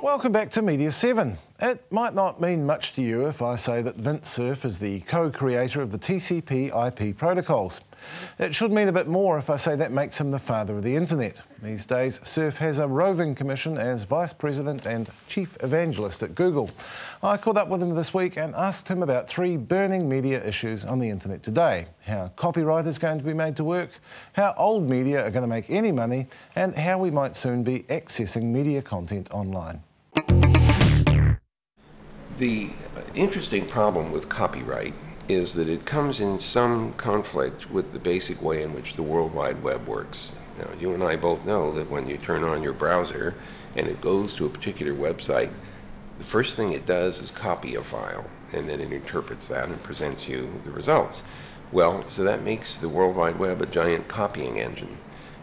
Welcome back to Media 7. It might not mean much to you if I say that Vint Cerf is the co-creator of the TCP IP protocols. It should mean a bit more if I say that makes him the father of the internet. These days, Cerf has a roving commission as Vice President and Chief Evangelist at Google. I caught up with him this week and asked him about 3 burning media issues on the internet today: how copyright is going to be made to work, how old media are going to make any money, and how we might soon be accessing media content online. The interesting problem with copyright is that it comes in some conflict with the basic way in which the World Wide Web works. Now, you and I both know that when you turn on your browser and it goes to a particular website, the first thing it does is copy a file, and then it interprets that and presents you the results. Well, so that makes the World Wide Web a giant copying engine.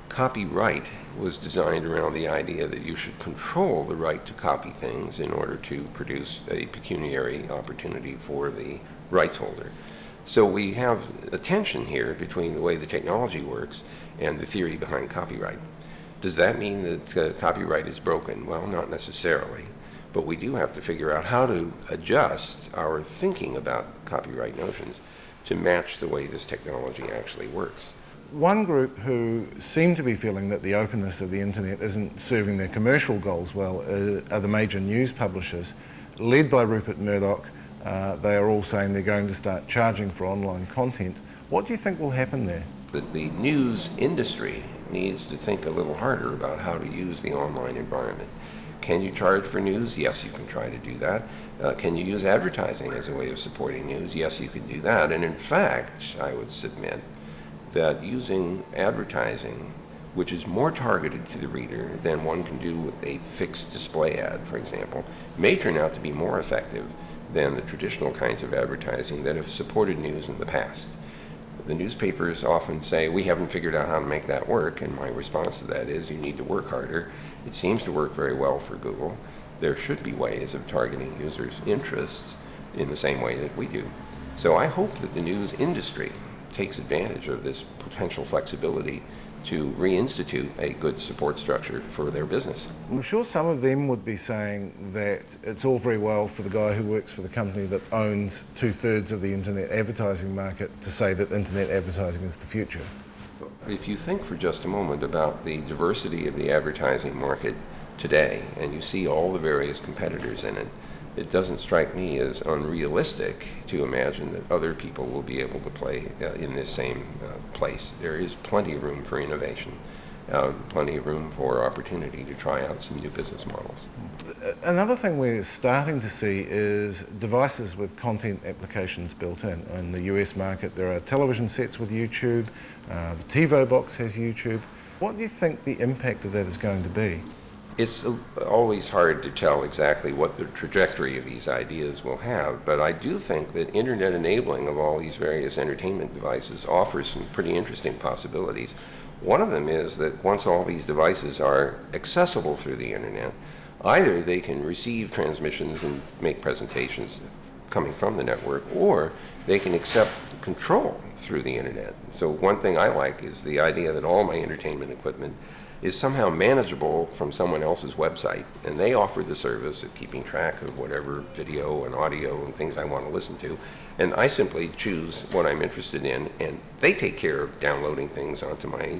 Copyright was designed around the idea that you should control the right to copy things in order to produce a pecuniary opportunity for the rights holder. So we have a tension here between the way the technology works and the theory behind copyright. Does that mean that copyright is broken? Well, not necessarily. But we do have to figure out how to adjust our thinking about copyright notions to match the way this technology actually works. One group who seem to be feeling that the openness of the internet isn't serving their commercial goals well are the major news publishers, led by Rupert Murdoch. They are all saying they're going to start charging for online content. What do you think will happen there? The news industry needs to think a little harder about how to use the online environment. Can you charge for news? Yes, you can try to do that. Can you use advertising as a way of supporting news? Yes, you can do that. And in fact, I would submit that using advertising, which is more targeted to the reader than one can do with a fixed display ad, for example, may turn out to be more effective than the traditional kinds of advertising that have supported news in the past. The newspapers often say, we haven't figured out how to make that work, and my response to that is, you need to work harder. It seems to work very well for Google. There should be ways of targeting users' interests in the same way that we do. So I hope that the news industry takes advantage of this potential flexibility to reinstitute a good support structure for their business. I'm sure some of them would be saying that it's all very well for the guy who works for the company that owns 2/3 of the internet advertising market to say that internet advertising is the future. If you think for just a moment about the diversity of the advertising market today, and you see all the various competitors in it, it doesn't strike me as unrealistic to imagine that other people will be able to play in this same place. There is plenty of room for innovation, plenty of room for opportunity to try out some new business models. Another thing we're starting to see is devices with content applications built in. In the US market, there are television sets with YouTube, the TiVo box has YouTube. What do you think the impact of that is going to be? It's always hard to tell exactly what the trajectory of these ideas will have, but I do think that internet enabling of all these various entertainment devices offers some pretty interesting possibilities. One of them is that once all these devices are accessible through the internet, either they can receive transmissions and make presentations coming from the network, or they can accept control through the internet. So one thing I like is the idea that all my entertainment equipment is somehow manageable from someone else's website, and they offer the service of keeping track of whatever video and audio and things I want to listen to, and I simply choose what I'm interested in, and they take care of downloading things onto my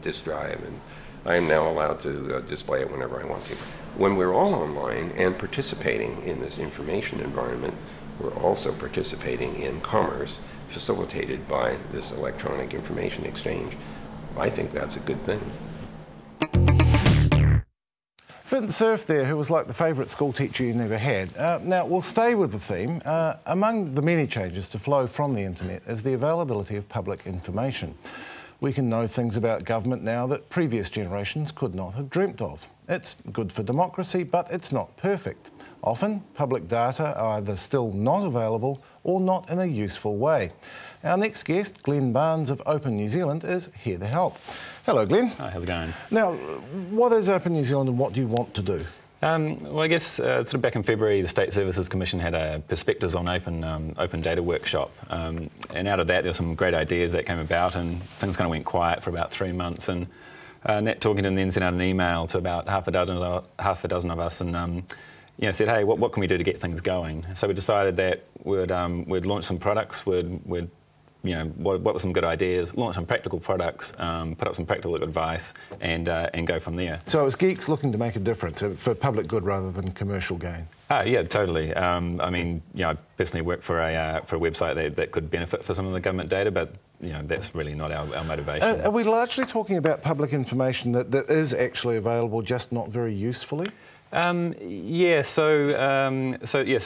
disk drive, and I am now allowed to display it whenever I want to. When we're all online and participating in this information environment, we're also participating in commerce facilitated by this electronic information exchange. I think that's a good thing. Vint Cerf there, who was like the favourite school teacher you never had. Now, we'll stay with the theme. Among the many changes to flow from the internet is the availability of public information. We can know things about government now that previous generations could not have dreamt of. It's good for democracy, but it's not perfect. Often, public data are either still not available or not in a useful way. Our next guest, Glenn Barnes of Open New Zealand, is here to help. Hello, Glenn. Hi, how's it going? Now, what is Open New Zealand and what do you want to do? Well, I guess sort of back in February, the State Services Commission had a Perspectives on Open Data workshop, and out of that there were some great ideas that came about, and things kind of went quiet for about 3 months, and Nat Talkington then sent out an email to about half a dozen of us and said, hey, what can we do to get things going? So we decided that we'd launch some products, we'd what were some good ideas, launch some practical products, put up some practical advice, and go from there. So it was geeks looking to make a difference for public good rather than commercial gain. Yeah, totally. I personally work for a website that could benefit for some of the government data, but that's really not our motivation. Are we largely talking about public information that is actually available, just not very usefully? So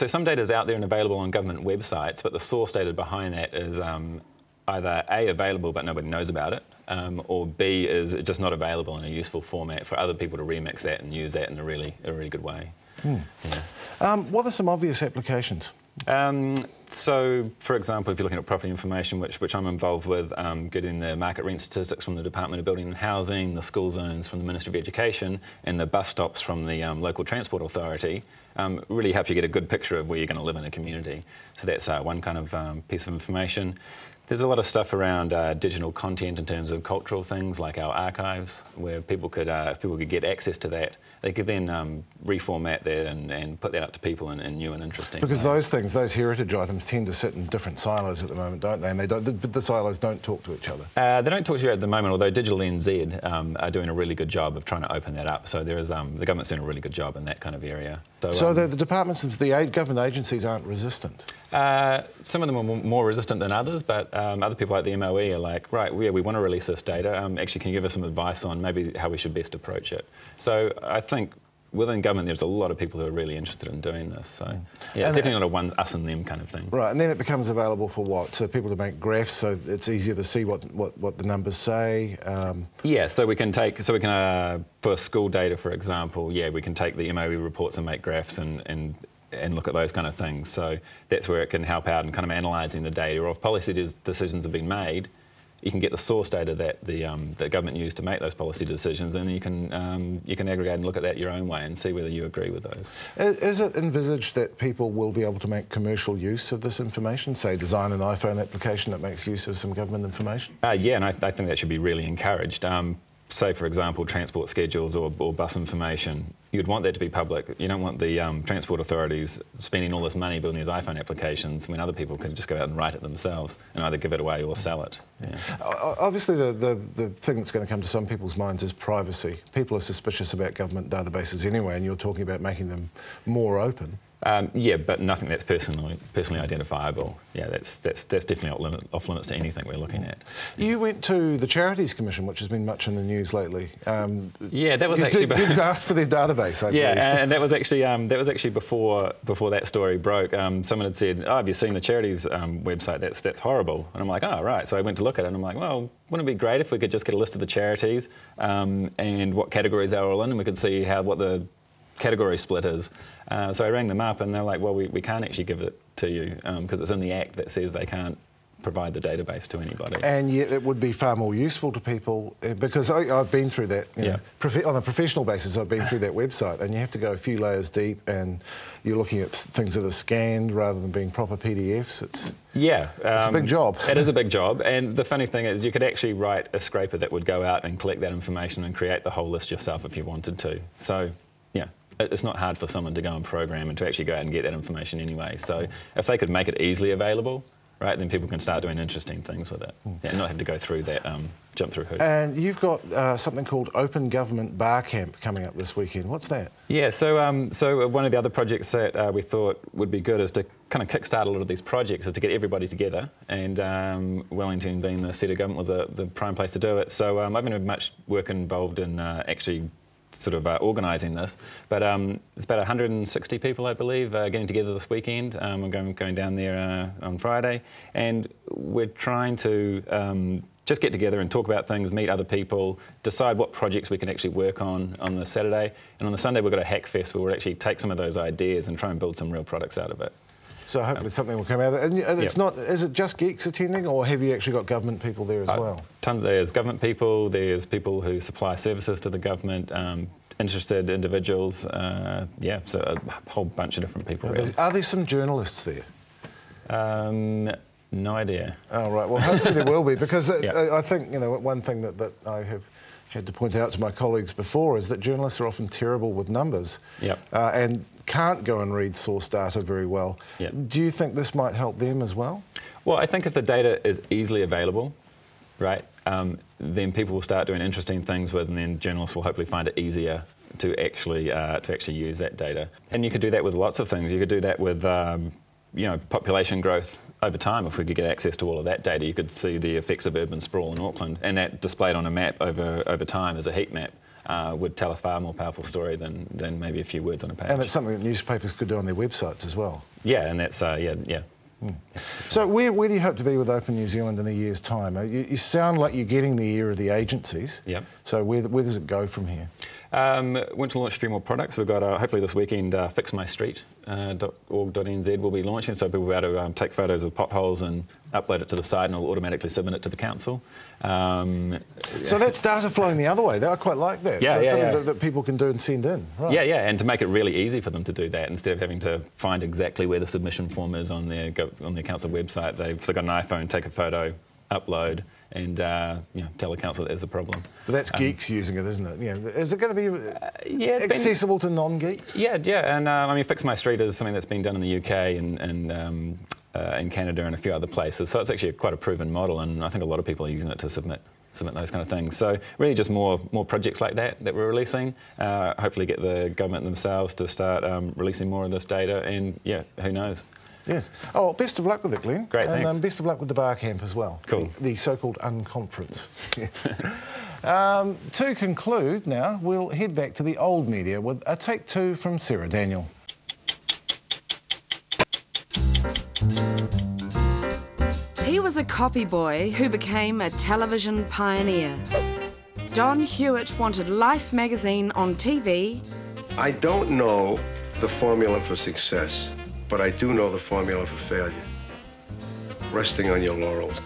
some data is out there and available on government websites, but the source data behind that is either A, available but nobody knows about it, or B, is just not available in a useful format for other people to remix that and use that in a really good way. Yeah. What are some obvious applications? So, for example, if you're looking at property information, which I'm involved with, getting the market rent statistics from the Department of Building and Housing, the school zones from the Ministry of Education, and the bus stops from the local transport authority, really helps you get a good picture of where you're going to live in a community. So that's one kind of piece of information. There's a lot of stuff around digital content in terms of cultural things like our archives, where people could, if people could get access to that, they could then reformat that and put that up to people in new and interesting Because ways. those heritage items tend to sit in different silos at the moment, don't they? And the silos don't talk to each other. They don't talk to you at the moment, although Digital NZ are doing a really good job of trying to open that up. So there is the government's doing a really good job in that kind of area. So the departments, the government agencies aren't resistant? Some of them are more resistant than others, but other people like the MOE are like, right, we want to release this data. Actually, can you give us some advice on maybe how we should best approach it? So I think within government, there's a lot of people who are really interested in doing this. So yeah, it's definitely not a one us and them kind of thing. Right, and then it becomes available for what? So people to make graphs, so it's easier to see what the numbers say. Yeah, so we can for school data, for example, we can take the MOE reports and make graphs and look at those kind of things. So that's where it can help out in kind of analysing the data. Or if policy decisions have been made, you can get the source data that the government used to make those policy decisions, and you can aggregate and look at that your own way and see whether you agree with those. Is it envisaged that people will be able to make commercial use of this information, say design an iPhone application that makes use of some government information? Yeah, and I think that should be really encouraged. Say, for example, transport schedules or bus information, you'd want that to be public. You don't want the transport authorities spending all this money building these iPhone applications when other people can just go out and write it themselves and either give it away or sell it. Yeah. Obviously, the thing that's going to come to some people's minds is privacy. People are suspicious about government databases anyway, and you're talking about making them more open. Yeah, but nothing that's personally identifiable. Yeah, that's definitely off limits to anything we're looking at. You went to the Charities Commission, which has been much in the news lately. Yeah, that was you actually. did ask for their database, I believe. Yeah, and that was actually before that story broke. Someone had said, "Oh, have you seen the Charities website? That's horrible." And I'm like, "Oh, right." So I went to look at it, and I'm like, "Well, wouldn't it be great if we could just get a list of the charities and what categories they're all in, and we could see what the category split is." So I rang them up and they're like, well, we can't actually give it to you because it's in the Act that says they can't provide the database to anybody. And yet it would be far more useful to people because I've been through that. You know, on a professional basis, I've been through that website and you have to go a few layers deep and you're looking at things that are scanned rather than being proper PDFs. It's a big job. It is a big job, and the funny thing is you could actually write a scraper that would go out and collect that information and create the whole list yourself if you wanted to. So, yeah. It's not hard for someone to go and program and to actually go out and get that information anyway. So if they could make it easily available, right, then people can start doing interesting things with it and not have to go through that, jump through hoops. And you've got something called Open Government Bar Camp coming up this weekend. What's that? Yeah, so one of the other projects that we thought would be good is to kind of kickstart a lot of these projects is to get everybody together, and Wellington being the seat of government was the prime place to do it. So I've been having much work involved in actually sort of organising this, but it's about 160 people, I believe, getting together this weekend. We're going down there on Friday, and we're trying to just get together and talk about things, meet other people, decide what projects we can actually work on the Saturday, and on the Sunday we've got a hack fest where we'll actually take some of those ideas and try and build some real products out of it. So hopefully something will come out of it. And it's not, is it just geeks attending, or have you actually got government people there as well? There's government people, there's people who supply services to the government, interested individuals, so a whole bunch of different people. Are there some journalists there? No idea. Oh, right. Well, hopefully there will be, because I think, one thing that I have had to point out to my colleagues before is that journalists are often terrible with numbers. Yep. And can't go and read source data very well. Yep. Do you think this might help them as well? Well, I think if the data is easily available, right, then people will start doing interesting things with, and then journalists will hopefully find it easier to actually use that data. And you could do that with lots of things. You could do that with population growth over time. If we could get access to all of that data, you could see the effects of urban sprawl in Auckland, and that displayed on a map over time as a heat map would tell a far more powerful story than maybe a few words on a page. And that's something that newspapers could do on their websites as well. Yeah, and that's yeah. So where do you hope to be with Open New Zealand in a year's time? You sound like you're getting the ear of the agencies. Yep. So where does it go from here? Want to launch 3 more products. We've got, hopefully this weekend, fixmystreet.org.nz will be launching, so people will be able to take photos of potholes and upload it to the site, and it'll automatically submit it to the council. So that's data flowing the other way. I quite like that. Yeah, so it's yeah, something that people can do and send in. Right. Yeah, and to make it really easy for them to do that, instead of having to find exactly where the submission form is on their council website, if they've got an iPhone, take a photo, upload, and tell the council that there's a problem. But that's geeks using it, isn't it? Is it going to be accessible to non-geeks? Yeah, and Fix My Street is something that's been done in the UK and in Canada and a few other places. So it's actually quite a proven model, and I think a lot of people are using it to submit those kind of things. So really just more projects like that we're releasing. Hopefully get the government themselves to start releasing more of this data, and who knows. Yes. Oh, best of luck with it, Glenn. Great, and thanks. Best of luck with the bar camp as well. Cool. The so-called unconference. Yes. To conclude now, we'll head back to the old media with a take 2 from Sarah Daniel. He was a copy boy who became a television pioneer. Don Hewitt wanted Life magazine on TV. I don't know the formula for success, but I do know the formula for failure. Resting on your laurels.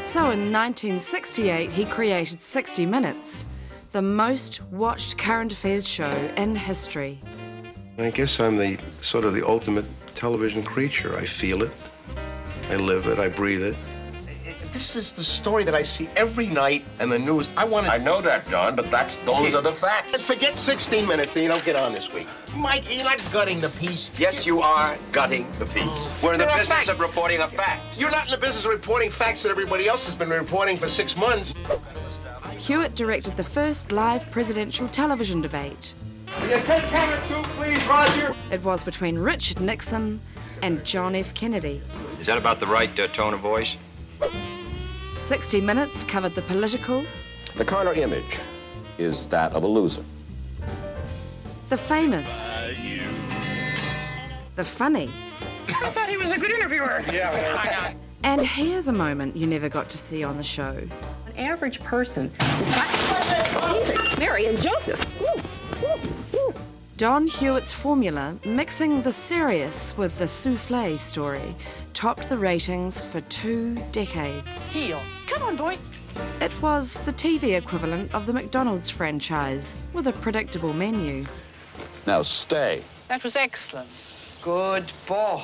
So in 1968, he created 60 Minutes, the most watched current affairs show in history. I guess I'm the sort of the ultimate television creature. I feel it, I live it, I breathe it. This is the story that I see every night in the news. I know that, Don, but those are the facts. Forget 16 Minutes that you don't get on this week. Mike, you're not gutting the piece. Yes, you are gutting the piece. We're in the business of reporting a fact. You're not in the business of reporting facts that everybody else has been reporting for 6 months. Hewitt directed the first live presidential television debate. Will you take camera 2, please, Roger? It was between Richard Nixon and John F. Kennedy. Is that about the right tone of voice? 60 Minutes covered the political, The counter image is that of a loser. the famous, the funny. I thought he was a good interviewer. Yeah. And here's a moment you never got to see on the show. An average person. Jesus, Mary and Joseph. Don Hewitt's formula, mixing the serious with the souffle story, topped the ratings for 2 decades. Heel. Come on, boy. It was the TV equivalent of the McDonald's franchise, with a predictable menu. Now stay. That was excellent. Good boy.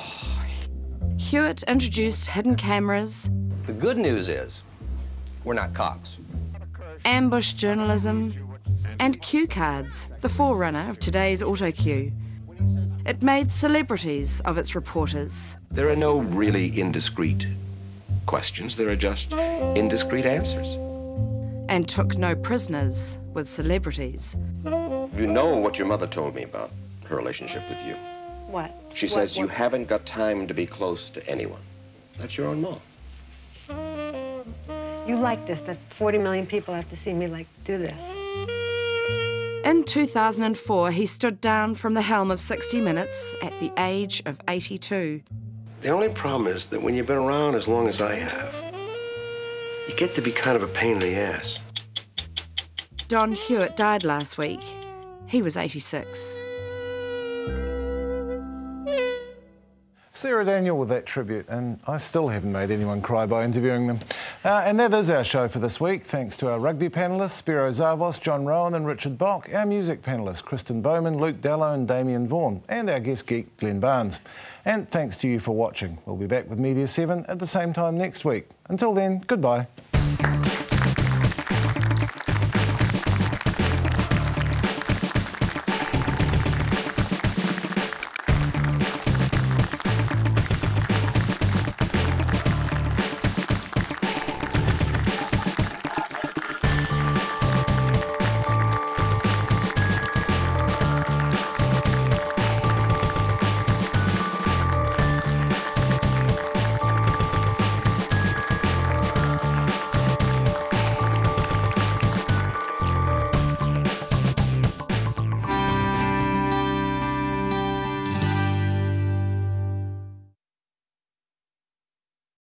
Hewitt introduced hidden cameras, The good news is, we're not cops. ambush journalism, and cue cards, the forerunner of today's auto cue. It made celebrities of its reporters. There are no really indiscreet questions. There are just indiscreet answers. And took no prisoners with celebrities. You know what your mother told me about her relationship with you. What? She says you haven't got time to be close to anyone. That's your own mom. You like this, that 40 million people have to see me do this. In 2004, he stood down from the helm of 60 Minutes at the age of 82. The only problem is that when you've been around as long as I have, you get to be kind of a pain in the ass. Don Hewitt died last week. He was 86. Sarah Daniel with that tribute, and I still haven't made anyone cry by interviewing them. And that is our show for this week. Thanks to our rugby panellists, Spiro Zavos, John Rowan and Richard Bock, our music panellists, Kristen Bowman, Luke Dallow and Damien Vaughan, and our guest geek, Glenn Barnes. And thanks to you for watching. We'll be back with Media 7 at the same time next week. Until then, goodbye.